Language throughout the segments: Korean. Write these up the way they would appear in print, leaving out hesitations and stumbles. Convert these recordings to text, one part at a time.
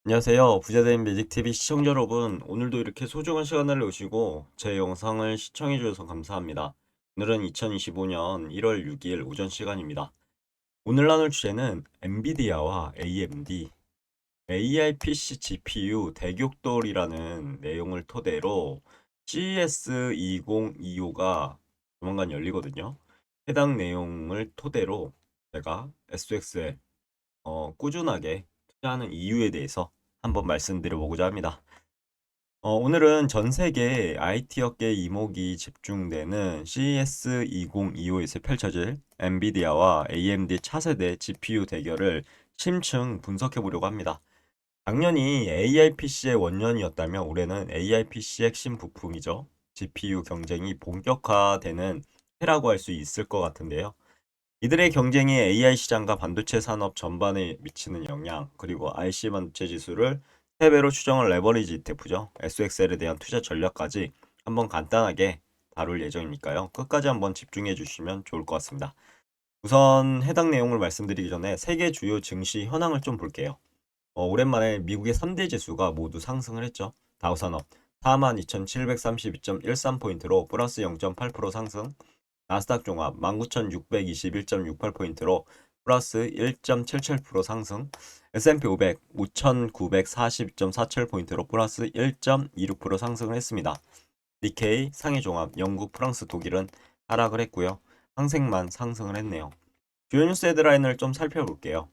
안녕하세요. 부자된 매직TV 시청자 여러분. 오늘도 이렇게 소중한 시간을 내시고 제 영상을 시청해 주셔서 감사합니다. 오늘은 2025년 1월 6일 오전 시간입니다. 오늘 나눌 주제는 엔비디아와 AMD, AI PC GPU 대격돌이라는 내용을 토대로 CES 2025가 조만간 열리거든요. 해당 내용을 토대로 제가 SX에 꾸준하게 투자하는 이유에 대해서 한번 말씀드려보고자 합니다. 오늘은 전 세계 IT 업계 이목이 집중되는 CES 2025에서 펼쳐질 엔비디아와 AMD 차세대 GPU 대결을 심층 분석해 보려고 합니다. 작년이 AI PC의 원년이었다면 올해는 AI PC 핵심 부품이죠. GPU 경쟁이 본격화되는 해라고 할 수 있을 것 같은데요. 이들의 경쟁이 AI 시장과 반도체 산업 전반에 미치는 영향, 그리고 IC 반도체 지수를 3배로 추정할 레버리지 ETF죠. SXL에 대한 투자 전략까지 한번 간단하게 다룰 예정이니까요. 끝까지 한번 집중해 주시면 좋을 것 같습니다. 우선 해당 내용을 말씀드리기 전에 세계 주요 증시 현황을 좀 볼게요. 오랜만에 미국의 3대 지수가 모두 상승을 했죠. 다우산업 42,732.13포인트로 플러스 0.8% 상승, 나스닥 종합 19,621.68포인트로 플러스 1.77% 상승, S&P 500 5,940.47포인트로 플러스 1.26% 상승을 했습니다. 니케이 상해 종합 영국, 프랑스, 독일은 하락을 했고요. 항생만 상승을 했네요. 주요 뉴스 헤드라인을 좀 살펴볼게요.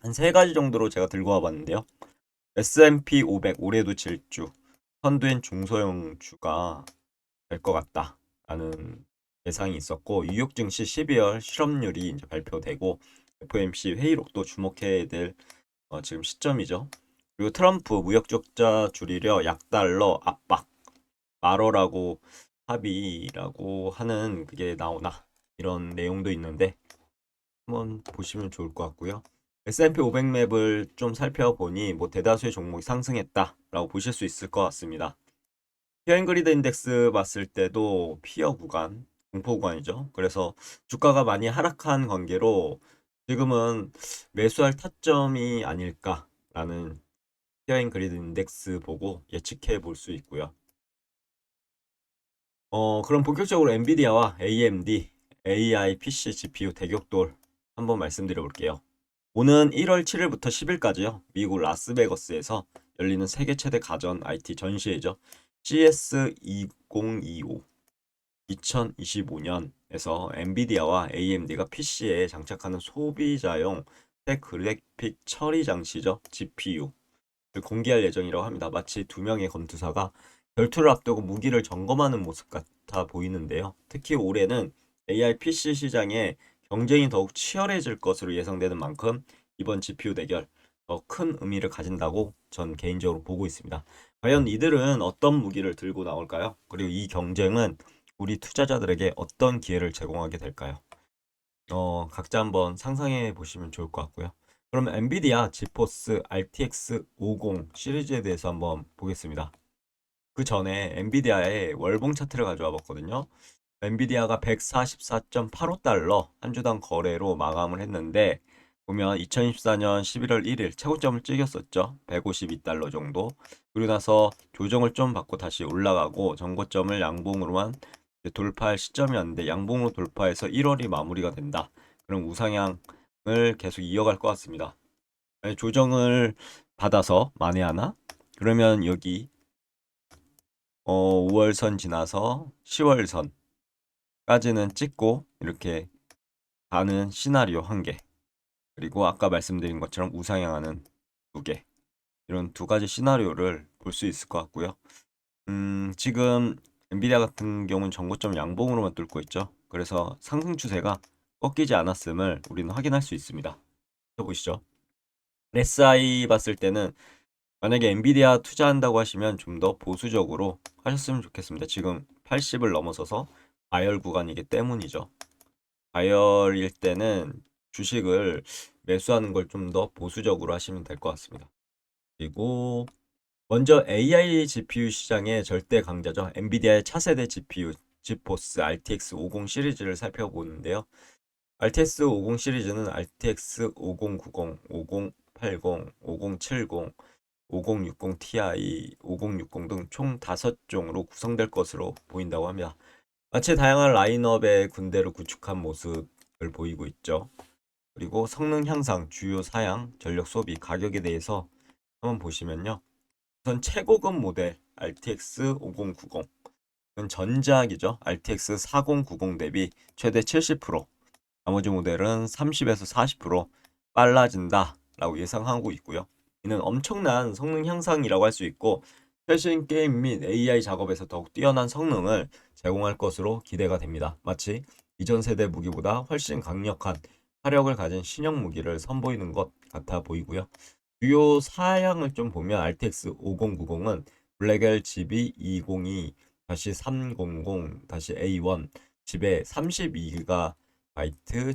한 세 가지 정도로 제가 들고 와봤는데요. S&P 500 올해도 질주, 선두엔 중소형주가 될 것 같다 라는 예상이 있었고, 뉴욕 증시 12월 실업률이 이제 발표되고 FOMC 회의록도 주목해야 될 지금 시점이죠. 그리고 트럼프 무역 적자 줄이려 약달러 압박, 말어라고 합의라고 하는 그게 나오나, 이런 내용도 있는데 한번 보시면 좋을 것 같고요. S&P 500 맵을 좀 살펴보니 뭐 대다수의 종목이 상승했다라고 보실 수 있을 것 같습니다. 피어앤그리드 인덱스 봤을 때도 피어 구간, 공포 구간이죠. 그래서 주가가 많이 하락한 관계로 지금은 매수할 타점이 아닐까라는 피어앤그리드 인덱스 보고 예측해 볼 수 있고요. 그럼 본격적으로 엔비디아와 AMD, AI PC GPU 대격돌 한번 말씀드려 볼게요. 오는 1월 7일부터 10일까지요. 미국 라스베거스에서 열리는 세계 최대 가전 IT 전시회죠. CS 2025 2025년에서 엔비디아와 AMD가 PC에 장착하는 소비자용 그래픽 처리 장치죠. GPU를 공개할 예정이라고 합니다. 마치 두 명의 검투사가 결투를 앞두고 무기를 점검하는 모습 같아 보이는데요. 특히 올해는 AI PC 시장에 경쟁이 더욱 치열해질 것으로 예상되는 만큼 이번 GPU 대결 더 큰 의미를 가진다고 전 개인적으로 보고 있습니다. 과연 이들은 어떤 무기를 들고 나올까요? 그리고 이 경쟁은 우리 투자자들에게 어떤 기회를 제공하게 될까요? 각자 한번 상상해 보시면 좋을 것 같고요. 그럼 엔비디아 지포스 RTX 50 시리즈에 대해서 한번 보겠습니다. 그 전에 엔비디아의 월봉 차트를 가져와 봤거든요. 엔비디아가 144.85달러 한 주당 거래로 마감을 했는데, 보면 2024년 11월 1일 최고점을 찍었었죠. 152달러 정도. 그리고 나서 조정을 좀 받고 다시 올라가고 전고점을 양봉으로만 돌파할 시점이었는데, 양봉으로 돌파해서 1월이 마무리가 된다. 그럼 우상향을 계속 이어갈 것 같습니다. 조정을 받아서 만회하나? 그러면 여기 5월선 지나서 10월선까지는 찍고 이렇게 가는 시나리오 한 개, 그리고 아까 말씀드린 것처럼 우상향하는 두 개, 이런 두 가지 시나리오를 볼 수 있을 것 같고요. 지금 엔비디아 같은 경우는 전고점 양봉으로만 뚫고 있죠. 그래서 상승 추세가 꺾이지 않았음을 우리는 확인할 수 있습니다. 보시죠. SI 봤을 때는 만약에 엔비디아 투자한다고 하시면 좀 더 보수적으로 하셨으면 좋겠습니다. 지금 80을 넘어서서 과열 구간이기 때문이죠. 과열일 때는 주식을 매수하는 걸 좀 더 보수적으로 하시면 될 것 같습니다. 그리고 먼저 AI GPU 시장의 절대 강자죠. 엔비디아의 차세대 GPU 지포스 RTX 50 시리즈를 살펴보는데요. RTX 50 시리즈는 RTX 5090, 5080, 5070 5060 Ti, 5060 등 총 5종으로 구성될 것으로 보인다고 합니다. 마치 다양한 라인업의 군대를 구축한 모습을 보이고 있죠. 그리고 성능 향상, 주요 사양, 전력 소비, 가격에 대해서 한번 보시면요. 우선 최고급 모델 RTX 5090은 전작이죠. RTX 4090 대비 최대 70%, 나머지 모델은 30에서 40% 빨라진다 라고 예상하고 있고요. 이는 엄청난 성능 향상이라고 할 수 있고 최신 게임 및 AI 작업에서 더욱 뛰어난 성능을 제공할 것으로 기대가 됩니다. 마치 이전 세대 무기보다 훨씬 강력한 화력을 가진 신형 무기를 선보이는 것 같아 보이고요. 주요 사양을 좀 보면 RTX 5090은 블랙엘 GB202-300-A1 칩에 32GB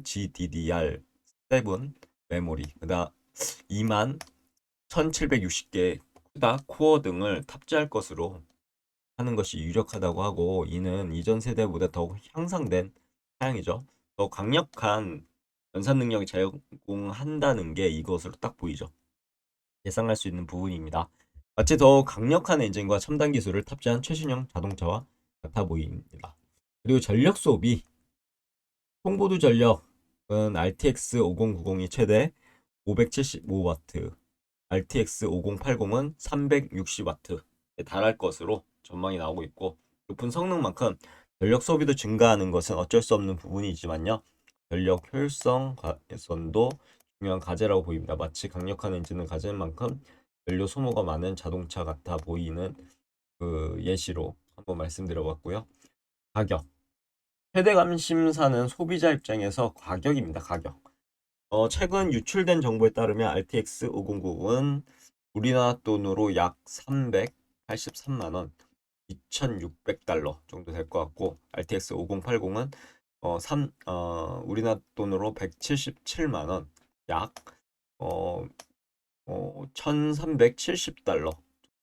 GDDR7 메모리, 그다음 2만 1760개 쿠다 코어 등을 탑재할 것으로 하는 것이 유력하다고 하고, 이는 이전 세대보다 더욱 향상된 사양이죠. 더 강력한 연산 능력이 제공한다는 게 이것으로 딱 보이죠. 예상할 수 있는 부분입니다. 마치 더 강력한 엔진과 첨단 기술을 탑재한 최신형 자동차와 같아 보입니다. 그리고 전력 소비, 통보도 전력은 RTX 5090이 최대 575W, RTX 5080은 360W에 달할 것으로 전망이 나오고 있고, 높은 성능만큼 전력 소비도 증가하는 것은 어쩔 수 없는 부분이지만요. 전력 효율성 개선도 중요한 과제라고 보입니다. 마치 강력한 엔진을 가진 만큼 연료 소모가 많은 자동차 같아 보이는 그 예시로 한번 말씀드려봤고요. 가격. 최대감 심사는 소비자 입장에서 가격입니다. 가격. 최근 유출된 정보에 따르면 RTX 5090은 우리나라 돈으로 약 383만 원, 2,600달러 정도 될 것 같고, RTX 5080은 우리나라 돈으로 177만 원, 약 1,370달러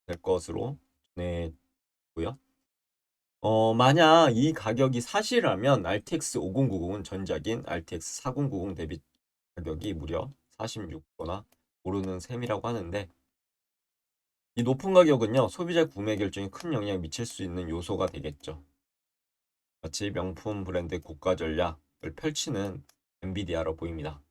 될 것으로 전해고요. 만약 이 가격이 사실이라면 RTX 5090은 전작인 RTX 4090 대비 가격이 무려 46%나 오르는 셈이라고 하는데, 이 높은 가격은요, 소비자 구매 결정에 큰 영향을 미칠 수 있는 요소가 되겠죠. 마치 명품 브랜드 고가 전략을 펼치는 엔비디아로 보입니다.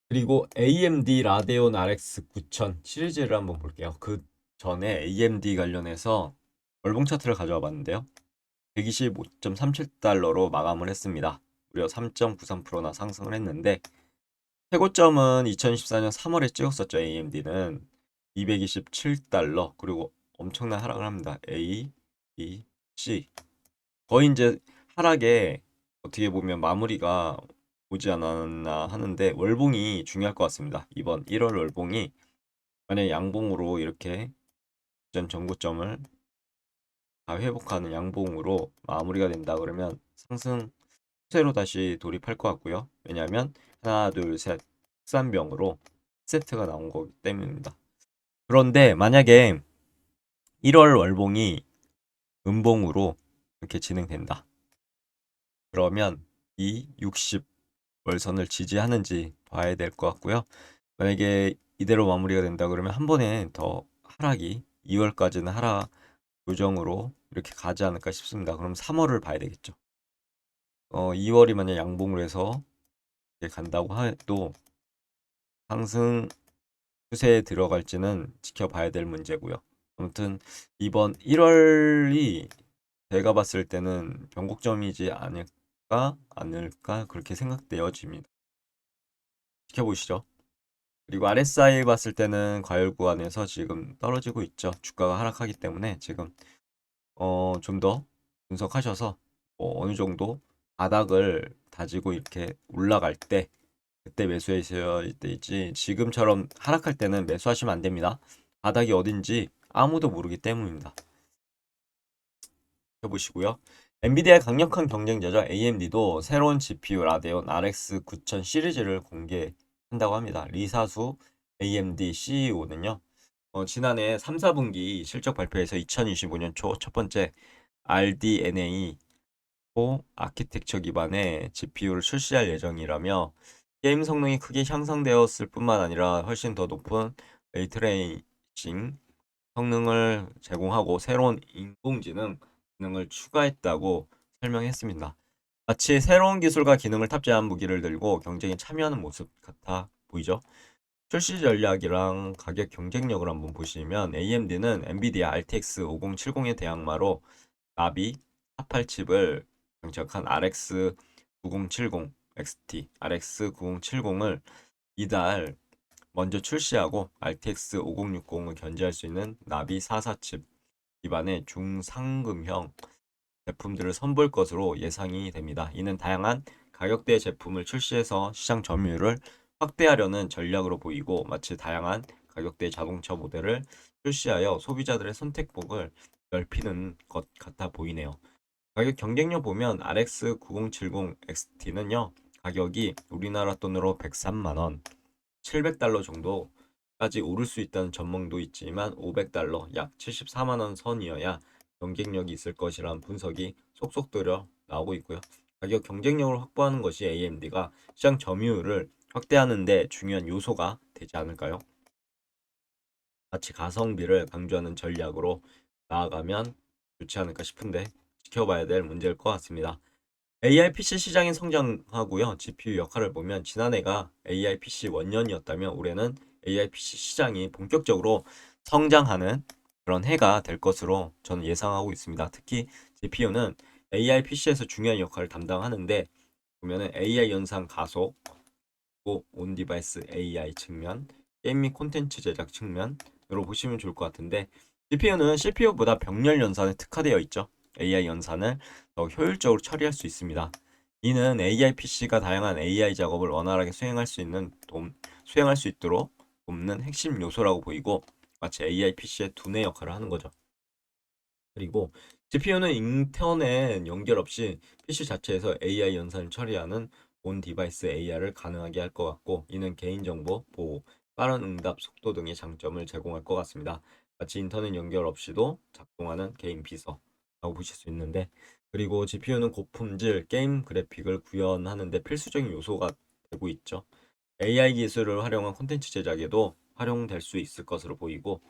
그리고 AMD 라데온 RX 9000 시리즈를 한번 볼게요. 그 전에 AMD 관련해서 월봉 차트를 가져와 봤는데요. 125.37달러로 마감을 했습니다. 무려 3.93%나 상승을 했는데, 최고점은 2014년 3월에 찍었었죠. AMD는 227달러, 그리고 엄청난 하락을 합니다. A, B, C. 거의 이제 하락에 어떻게 보면 마무리가 오지 않았나 하는데, 월봉이 중요할 것 같습니다. 이번 1월 월봉이 만약 양봉으로 이렇게 전 전고점을 다 회복하는 양봉으로 마무리가 된다 그러면 상승 추세로 다시 돌입할 것 같고요. 왜냐하면 하나, 둘, 셋, 13병으로 세트가 나온 거기 때문입니다. 그런데 만약에 1월 월봉이 음봉으로 이렇게 진행된다. 그러면 이 60 월선을 지지하는지 봐야 될 것 같고요. 만약에 이대로 마무리가 된다 그러면 한 번에 더 하락이 2월까지는 하락 요정으로 이렇게 가지 않을까 싶습니다. 그럼 3월을 봐야 되겠죠. 2월이 만약 양봉을 해서 이렇게 간다고 해도 상승 추세에 들어갈지는 지켜봐야 될 문제고요. 아무튼 이번 1월이 제가 봤을 때는 변곡점이지 않을까 그렇게 생각되어집니다. 지켜보시죠. 그리고 RSI 봤을 때는 과열 구간에서 지금 떨어지고 있죠. 주가가 하락하기 때문에 지금 좀 더 분석하셔서 어느 정도 바닥을 다지고 이렇게 올라갈 때 그때 매수하셔야 되지, 지금처럼 하락할 때는 매수하시면 안 됩니다. 바닥이 어딘지 아무도 모르기 때문입니다. 해보시고요. 엔비디아의 강력한 경쟁자죠. AMD도 새로운 GPU 라데온 RX 9000 시리즈를 공개한다고 합니다. 리사수 AMD CEO는요. 지난해 3, 4분기 실적 발표에서 2025년 초 첫 번째 RDNA 아키텍처 기반의 GPU를 출시할 예정이라며, 게임 성능이 크게 향상되었을 뿐만 아니라 훨씬 더 높은 레이트레이싱 성능을 제공하고 새로운 인공지능 기능을 추가했다고 설명했습니다. 마치 새로운 기술과 기능을 탑재한 무기를 들고 경쟁에 참여하는 모습 같아 보이죠? 출시 전략이랑 가격 경쟁력을 한번 보시면 AMD는 엔비디아 RTX 5070의 대항마로 나비 48칩을 장착한 RX 9070 XT, RX 9070을 이달 먼저 출시하고 RTX 5060을 견제할 수 있는 나비 44칩 기반의 중상금형 제품들을 선보일 것으로 예상이 됩니다. 이는 다양한 가격대 제품을 출시해서 시장 점유율을 확대하려는 전략으로 보이고 마치 다양한 가격대 자동차 모델을 출시하여 소비자들의 선택폭을 넓히는 것 같아 보이네요. 가격 경쟁력 보면 RX 9070 XT는요. 가격이 우리나라 돈으로 103만 원, 700달러 정도까지 오를 수 있다는 전망도 있지만 500달러, 약 74만 원 선이어야 경쟁력이 있을 것이라는 분석이 속속 들여 나오고 있고요. 가격 경쟁력을 확보하는 것이 AMD가 시장 점유율을 확대하는 데 중요한 요소가 되지 않을까요? 마치 가성비를 강조하는 전략으로 나아가면 좋지 않을까 싶은데 지켜봐야 될 문제일 것 같습니다. AI PC 시장이 성장하고요. GPU 역할을 보면 지난해가 AI PC 원년이었다면 올해는 AI PC 시장이 본격적으로 성장하는 그런 해가 될 것으로 저는 예상하고 있습니다. 특히 GPU는 AI PC에서 중요한 역할을 담당하는데 보면은 AI 연산 가속, 온 디바이스 AI 측면, 게임 및 콘텐츠 제작 측면으로 보시면 좋을 것 같은데 GPU는 CPU보다 병렬 연산에 특화되어 있죠. AI 연산을 더 효율적으로 처리할 수 있습니다. 이는 AI PC가 다양한 AI 작업을 원활하게 수행할 수 있도록 돕는 핵심 요소라고 보이고 마치 AI PC의 두뇌 역할을 하는 거죠. 그리고 GPU는 인터넷 연결 없이 PC 자체에서 AI 연산을 처리하는 온 디바이스 AR을 가능하게 할 것 같고 이는 개인정보 보호, 빠른 응답 속도 등의 장점을 제공할 것 같습니다. 마치 인터넷 연결 없이도 작동하는 개인 비서라고 보실 수 있는데 그리고 GPU는 고품질 게임 그래픽을 구현하는 데 필수적인 요소가 되고 있죠. AI 기술을 활용한 콘텐츠 제작에도 활용될 수 있을 것으로 보이고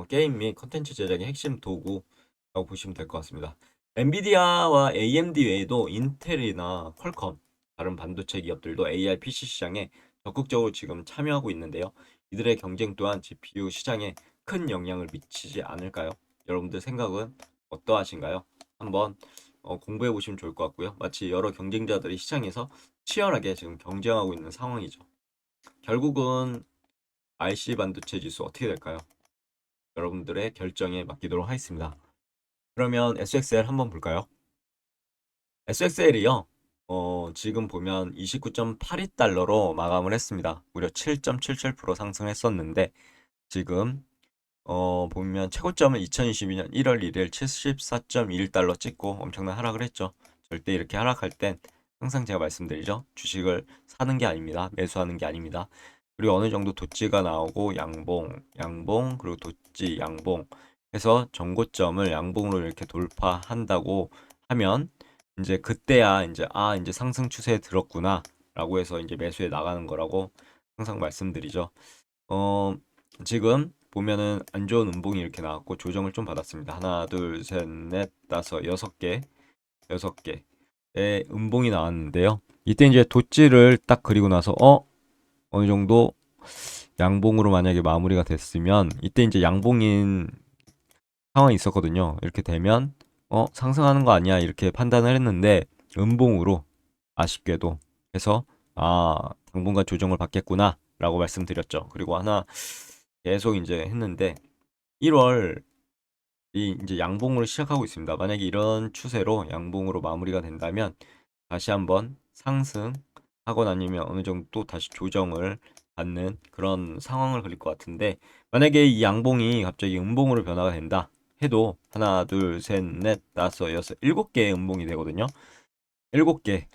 게임 및 컨텐츠 제작의 핵심 도구라고 보시면 될 것 같습니다. 엔비디아와 AMD 외에도 인텔이나 퀄컴, 다른 반도체 기업들도 AI PC 시장에 적극적으로 지금 참여하고 있는데요. 이들의 경쟁 또한 GPU 시장에 큰 영향을 미치지 않을까요? 여러분들 생각은 어떠하신가요? 한번 공부해 보시면 좋을 것 같고요. 마치 여러 경쟁자들이 시장에서 치열하게 지금 경쟁하고 있는 상황이죠. 결국은 IC 반도체 지수 어떻게 될까요? 여러분들의 결정에 맡기도록 하겠습니다. 그러면 SXL 한번 볼까요? SXL이요. 지금 보면 29.82달러로 마감을 했습니다. 무려 7.77% 상승했었는데 지금 보면 최고점은 2022년 1월 1일 74.21달러 찍고 엄청난 하락을 했죠. 절대 이렇게 하락할 땐 항상 제가 말씀드리죠. 주식을 사는 게 아닙니다. 매수하는 게 아닙니다. 그리고 어느 정도 도치가 나오고 양봉, 그리고 도치, 양봉 해서 전고점을 양봉으로 이렇게 돌파한다고 하면 이제 그때야 이제 상승 추세에 들었구나라고 해서 이제 매수해 나가는 거라고 항상 말씀드리죠. 어, 지금 보면은 안 좋은 음봉이 이렇게 나왔고 조정을 좀 받았습니다. 하나, 둘, 셋, 넷, 다섯, 여섯 개의 음봉이 나왔는데요. 이때 이제 도치를 딱 그리고 나서 어느 정도 양봉으로 만약에 마무리가 됐으면 이때 이제 양봉인 상황이 있었거든요. 이렇게 되면 상승하는 거 아니야 이렇게 판단을 했는데 음봉으로 아쉽게도 해서 당분간 조정을 받겠구나라고 말씀드렸죠. 그리고 하나 계속 이제 했는데 1월 이 이제 양봉으로 시작하고 있습니다. 만약에 이런 추세로 양봉으로 마무리가 된다면 다시 한번 상승하거나 아니면 어느 정도 또 다시 조정을 받는 그런 상황을 그릴 것 같은데 만약에 이 양봉이 갑자기 음봉으로 변화가 된다 해도 하나, 둘, 셋, 넷, 다섯, 여섯, 7개의 음봉이 되거든요. 7개,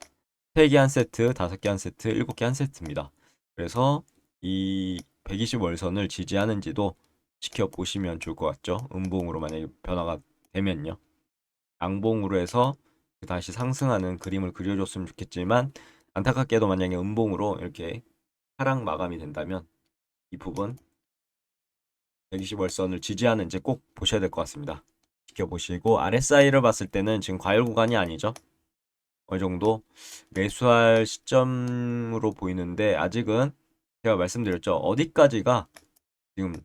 3개 한 세트, 5개 한 세트, 7개 한 세트입니다. 그래서 이 120월선을 지지하는지도 지켜보시면 좋을 것 같죠. 음봉으로 만약에 변화가 되면요. 양봉으로 해서 다시 상승하는 그림을 그려줬으면 좋겠지만 안타깝게도 만약에 음봉으로 이렇게 하락 마감이 된다면 이 부분 120월선을 지지하는지 꼭 보셔야 될 것 같습니다. 지켜보시고 RSI를 봤을 때는 지금 과열 구간이 아니죠. 어느 정도 매수할 시점으로 보이는데 아직은 제가 말씀드렸죠. 어디까지가 지금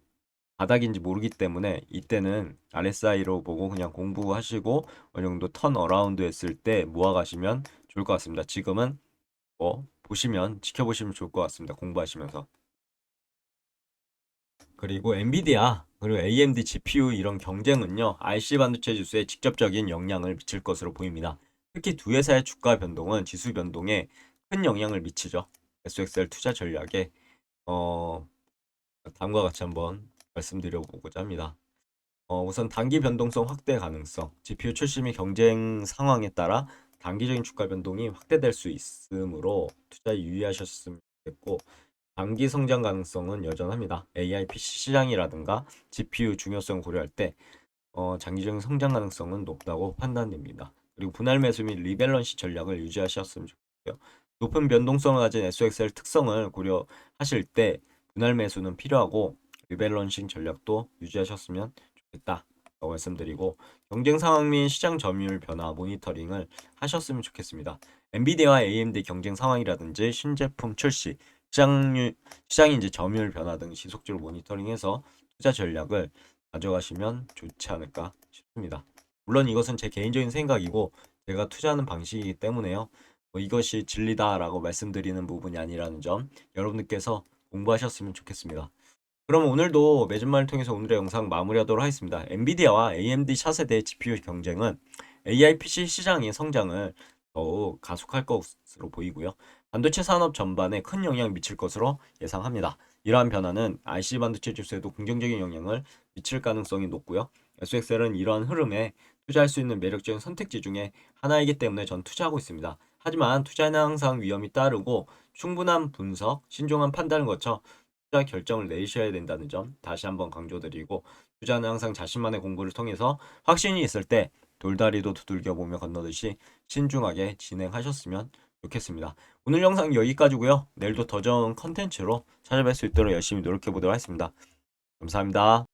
바닥인지 모르기 때문에 이때는 RSI로 보고 그냥 공부하시고 어느 정도 턴 어라운드 했을 때 모아 가시면 좋을 것 같습니다. 지금은 뭐 보시면 지켜보시면 좋을 것 같습니다. 공부하시면서. 그리고 엔비디아 그리고 AMD GPU 이런 경쟁은요. RC 반도체 지수에 직접적인 영향을 미칠 것으로 보입니다. 특히 두 회사의 주가 변동은 지수 변동에 큰 영향을 미치죠. SXL 투자 전략에 다음과 같이 한번 말씀드려 보고자 합니다. 우선 단기 변동성 확대 가능성, GPU 출시 및 경쟁 상황에 따라 단기적인 주가 변동이 확대될 수 있으므로 투자에 유의하셨으면 좋겠고, 단기 성장 가능성은 여전합니다. AI PC 시장이라든가 GPU 중요성 고려할 때 장기적인 성장 가능성은 높다고 판단됩니다. 그리고 분할 매수 및 리밸런시 전략을 유지하셨으면 좋겠고요. 높은 변동성을 가진 SXL 특성을 고려하실 때 분할 매수는 필요하고 리밸런싱 전략도 유지하셨으면 좋겠다라고 말씀드리고 경쟁 상황 및 시장 점유율 변화 모니터링을 하셨으면 좋겠습니다. 엔비디아와 AMD 경쟁 상황이라든지 신제품 출시, 시장의 이제 점유율 변화 등 지속적으로 모니터링해서 투자 전략을 가져가시면 좋지 않을까 싶습니다. 물론 이것은 제 개인적인 생각이고 제가 투자하는 방식이기 때문에요. 이것이 진리다라고 말씀드리는 부분이 아니라는 점 여러분들께서 공부하셨으면 좋겠습니다. 그럼 오늘도 매진말을 통해서 오늘의 영상 마무리하도록 하겠습니다. 엔비디아와 AMD 차세대 GPU 경쟁은 AI PC 시장의 성장을 더욱 가속할 것으로 보이고요. 반도체 산업 전반에 큰 영향을 미칠 것으로 예상합니다. 이러한 변화는 IC 반도체 지수에도 긍정적인 영향을 미칠 가능성이 높고요. SXL은 이러한 흐름에 투자할 수 있는 매력적인 선택지 중에 하나이기 때문에 전 투자하고 있습니다. 하지만 투자에는 항상 위험이 따르고 충분한 분석, 신중한 판단을 거쳐 투자 결정을 내리셔야 된다는 점 다시 한번 강조드리고 투자는 항상 자신만의 공부를 통해서 확신이 있을 때 돌다리도 두들겨 보며 건너듯이 신중하게 진행하셨으면 좋겠습니다. 오늘 영상 여기까지고요. 내일도 더 좋은 컨텐츠로 찾아뵐 수 있도록 열심히 노력해 보도록 하겠습니다. 감사합니다.